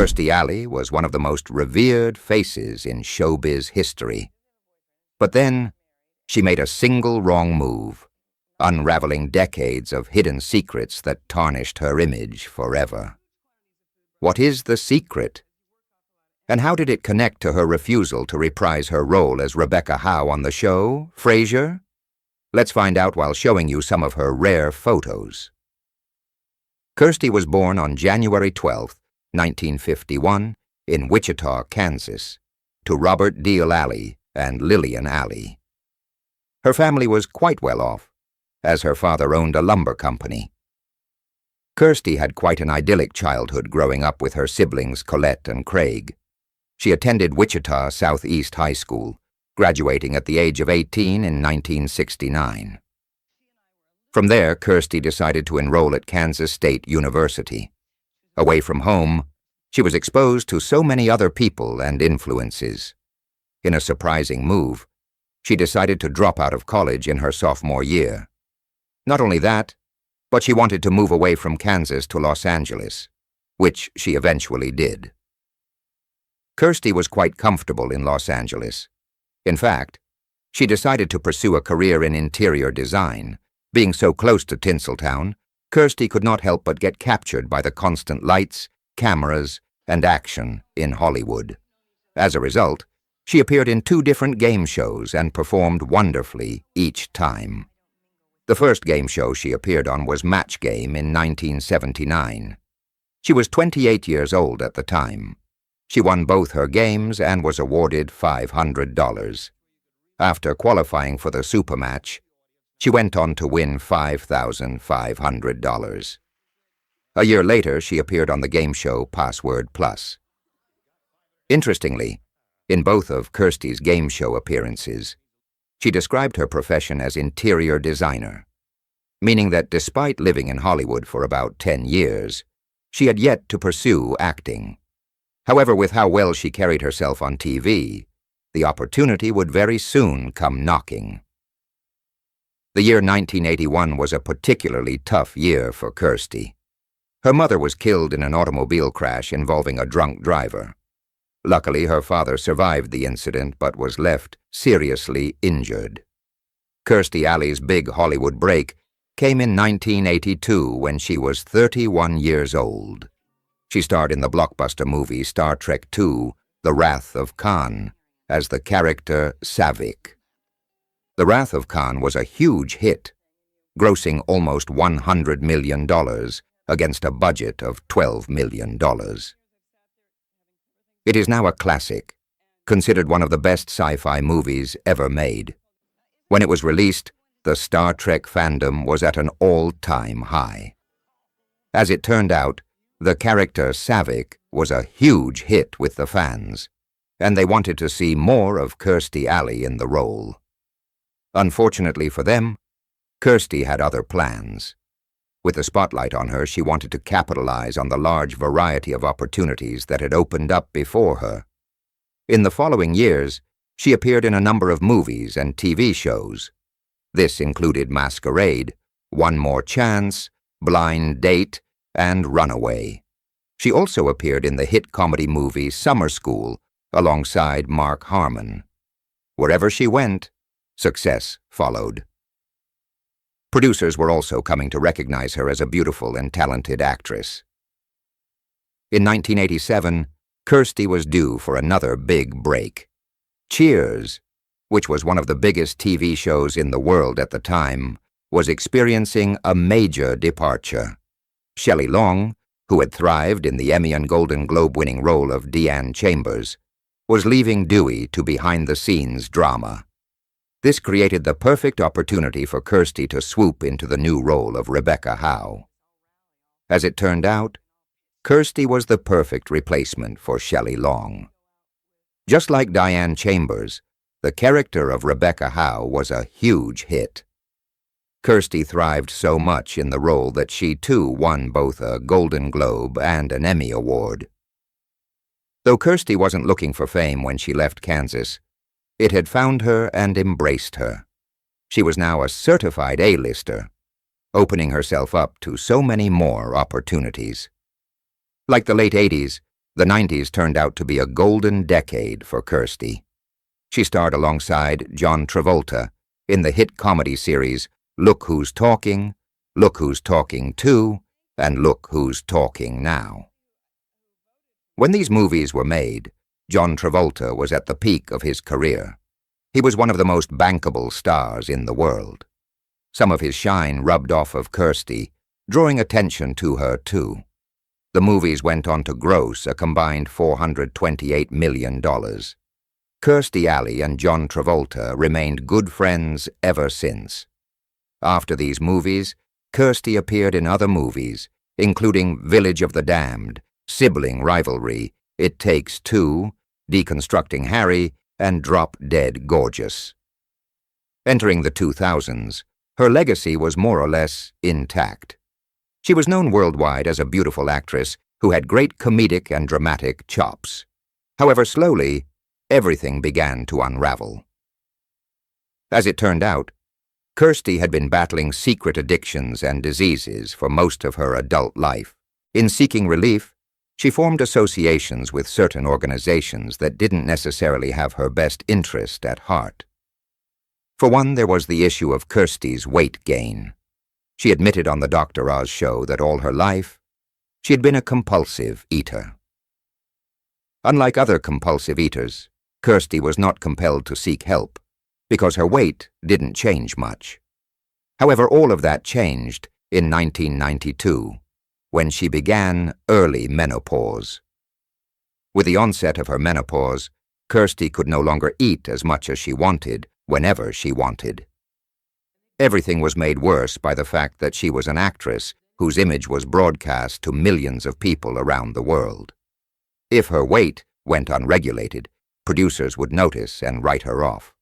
Kirstie Alley was one of the most revered faces in showbiz history. But then, she made a single wrong move, unraveling decades of hidden secrets that tarnished her image forever. What is the secret? And how did it connect to her refusal to reprise her role as Rebecca Howe on the show, Fraiser? Let's find out while showing you some of her rare photos. Kirstie was born on January 12, 1951, in Wichita, Kansas, to Robert Deal Alley and Lillian Alley. Her family was quite well off, as her father owned a lumber company. Kirstie had quite an idyllic childhood growing up with her siblings Colette and Craig. She attended Wichita Southeast High School, graduating at the age of 18 in 1969. From there, Kirstie decided to enroll at Kansas State University. Away from home, she was exposed to so many other people and influences. In a surprising move, she decided to drop out of college in her sophomore year. Not only that, but she wanted to move away from Kansas to Los Angeles, which she eventually did. Kirstie was quite comfortable in Los Angeles. In fact, she decided to pursue a career in interior design. Being so close to Tinseltown, Kirstie could not help but get captured by the constant lights, cameras, and action in Hollywood. As a result, she appeared in 2 different game shows and performed wonderfully each time. The first game show she appeared on was Match Game in 1979. She was 28 years old at the time. She won both her games and was awarded $500. After qualifying for the Supermatch, she went on to win $5,500. A year later, she appeared on the game show Password Plus. Interestingly, in both of Kirstie's game show appearances, she described her profession as interior designer, meaning that despite living in Hollywood for about 10 years, she had yet to pursue acting. However, with how well she carried herself on TV, the opportunity would very soon come knocking. The year 1981 was a particularly tough year for Kirstie. Her mother was killed in an automobile crash involving a drunk driver. Luckily, her father survived the incident but was left seriously injured. Kirstie Alley's big Hollywood break came in 1982 when she was 31 years old. She starred in the blockbuster movie Star Trek II, The Wrath of Khan, as the character Saavik. The Wrath of Khan was a huge hit, grossing almost $100 million against a budget of $12 million. It is now a classic, considered one of the best sci-fi movies ever made. When it was released, the Star Trek fandom was at an all-time high. As it turned out, the character Saavik was a huge hit with the fans, and they wanted to see more of Kirstie Alley in the role. Unfortunately for them, Kirstie had other plans. With the spotlight on her, she wanted to capitalize on the large variety of opportunities that had opened up before her. In the following years, she appeared in a number of movies and TV shows. This included Masquerade, One More Chance, Blind Date, and Runaway. She also appeared in the hit comedy movie Summer School alongside Mark Harmon. Wherever she went, success followed. Producers were also coming to recognize her as a beautiful and talented actress. In 1987, Kirstie was due for another big break. Cheers, which was one of the biggest TV shows in the world at the time, was experiencing a major departure. Shelley Long, who had thrived in the Emmy and Golden Globe-winning role of Deanne Chambers, was leaving Dewey to behind-the-scenes drama. This created the perfect opportunity for Kirstie to swoop into the new role of Rebecca Howe. As it turned out, Kirstie was the perfect replacement for Shelley Long. Just like Deanne Chambers, the character of Rebecca Howe was a huge hit. Kirstie thrived so much in the role that she too won both a Golden Globe and an Emmy Award. Though Kirstie wasn't looking for fame when she left Kansas, it had found her and embraced her. She was now a certified A-lister, opening herself up to so many more opportunities. Like the late 80s, The 90s turned out to be a golden decade for Kirstie. She starred alongside John Travolta in the hit comedy series Look Who's Talking, Look Who's Talking Too, and Look Who's Talking Now. When these movies were made, John Travolta was at the peak of his career. He was one of the most bankable stars in the world. Some of his shine rubbed off of Kirstie, drawing attention to her too. The movies went on to gross a combined $428 million. Kirstie Alley and John Travolta remained good friends ever since. After these movies, Kirstie appeared in other movies, including Village of the Damned, Sibling Rivalry, It Takes Two, Deconstructing Harry, and Drop Dead Gorgeous. Entering the 2000s, her legacy was more or less intact. She was known worldwide as a beautiful actress who had great comedic and dramatic chops. However, slowly, everything began to unravel. As it turned out, Kirstie had been battling secret addictions and diseases for most of her adult life. In seeking relief, she formed associations with certain organizations that didn't necessarily have her best interest at heart. For one, there was the issue of Kirstie's weight gain. She admitted on the Dr. Oz show that all her life, she had been a compulsive eater. Unlike other compulsive eaters, Kirstie was not compelled to seek help because her weight didn't change much. However, all of that changed in 1992, when she began early menopause. With the onset of her menopause, Kirstie could no longer eat as much as she wanted, whenever she wanted. Everything was made worse by the fact that she was an actress whose image was broadcast to millions of people around the world. If her weight went unregulated, producers would notice and write her off.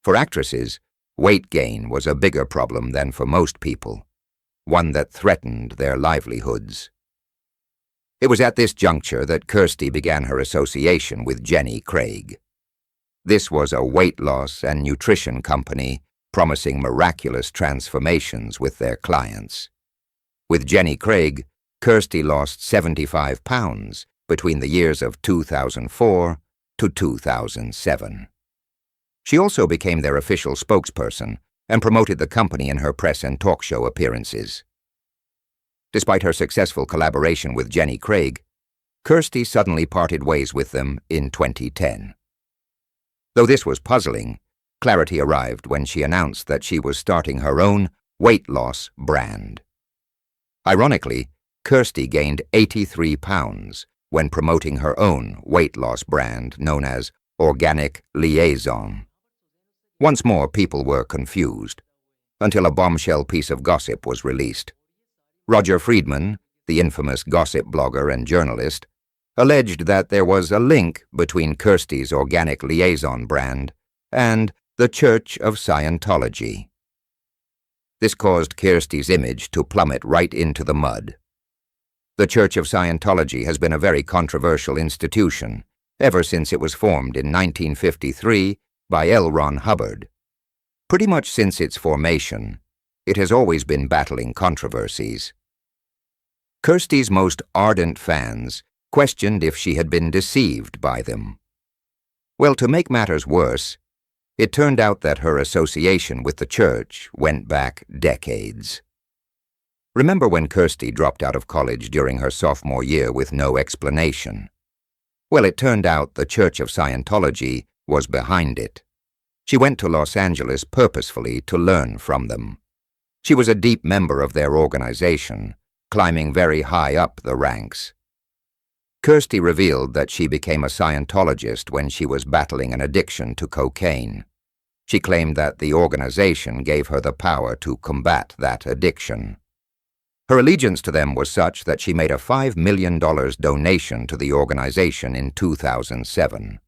For actresses, weight gain was a bigger problem than for most people, one that threatened their livelihoods. It was at this juncture that Kirstie began her association with Jenny Craig. This was a weight loss and nutrition company promising miraculous transformations with their clients. With Jenny Craig, Kirstie lost 75 pounds between the years of 2004 to 2007. She also became their official spokesperson and promoted the company in her press and talk show appearances. Despite her successful collaboration with Jenny Craig, Kirstie suddenly parted ways with them in 2010. Though this was puzzling, clarity arrived when she announced that she was starting her own weight loss brand. Ironically, Kirstie gained 83 pounds when promoting her own weight loss brand known as Organic Liaison. Once more, people were confused, until a bombshell piece of gossip was released. Roger Friedman, the infamous gossip blogger and journalist, alleged that there was a link between Kirstie's Organic Liaison brand and the Church of Scientology. This caused Kirstie's image to plummet right into the mud. The Church of Scientology has been a very controversial institution ever since it was formed in 1953 by L. Ron Hubbard. Pretty much since its formation, it has always been battling controversies. Kirstie's most ardent fans questioned if she had been deceived by them. Well, to make matters worse, it turned out that her association with the church went back decades. Remember when Kirstie dropped out of college during her sophomore year with no explanation? Well, it turned out the Church of Scientology was behind it. She went to Los Angeles purposefully to learn from them. She was a deep member of their organization, climbing very high up the ranks. Kirstie revealed that she became a Scientologist when she was battling an addiction to cocaine. She claimed that the organization gave her the power to combat that addiction. Her allegiance to them was such that she made a $5 million donation to the organization in 2007.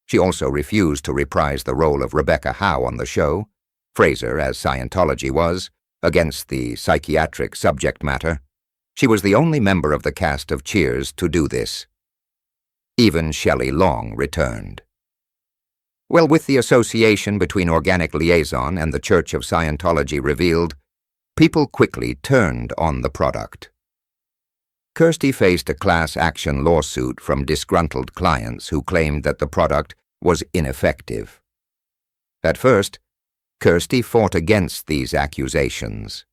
She also refused to reprise the role of Rebecca Howe on the show, Fraiser as Scientology was, against the psychiatric subject matter. She was the only member of the cast of Cheers to do this. Even Shelley Long returned. Well, with the association between Organic Liaison and the Church of Scientology revealed, people quickly turned on the product. Kirstie faced a class action lawsuit from disgruntled clients who claimed that the product was ineffective. At first, Kirstie fought against these accusations.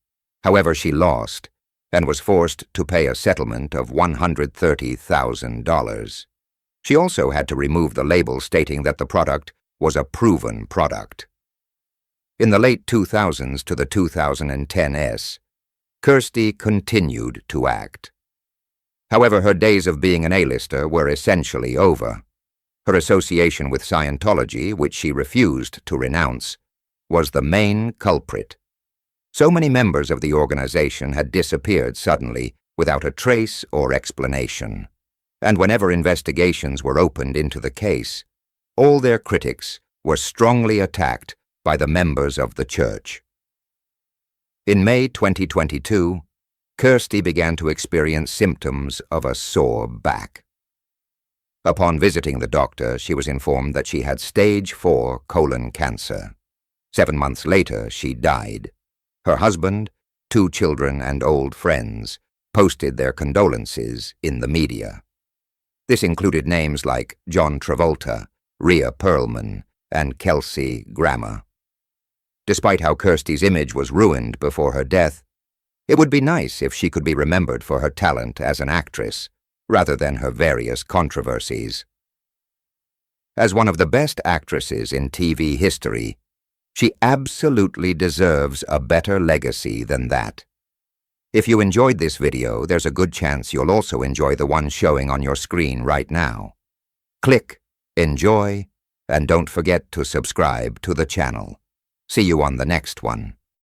However, she lost and was forced to pay a settlement of $130,000. She also had to remove the label stating that the product was a proven product. In the late 2000s to the 2010s, Kirstie continued to act. However, her days of being an A-lister were essentially over. Her association with Scientology, which she refused to renounce, was the main culprit. So many members of the organization had disappeared suddenly without a trace or explanation, and whenever investigations were opened into the case, all their critics were strongly attacked by the members of the church. In May 2022, Kirstie began to experience symptoms of a sore back. Upon visiting the doctor, she was informed that she had stage 4 colon cancer. 7 months later, she died. Her husband, 2 children, and old friends posted their condolences in the media. This included names like John Travolta, Rhea Perlman, and Kelsey Grammer. Despite how Kirstie's image was ruined before her death, it would be nice if she could be remembered for her talent as an actress, rather than her various controversies. As one of the best actresses in TV history, she absolutely deserves a better legacy than that. If you enjoyed this video, there's a good chance you'll also enjoy the one showing on your screen right now. Click, enjoy, and don't forget to subscribe to the channel. See you on the next one.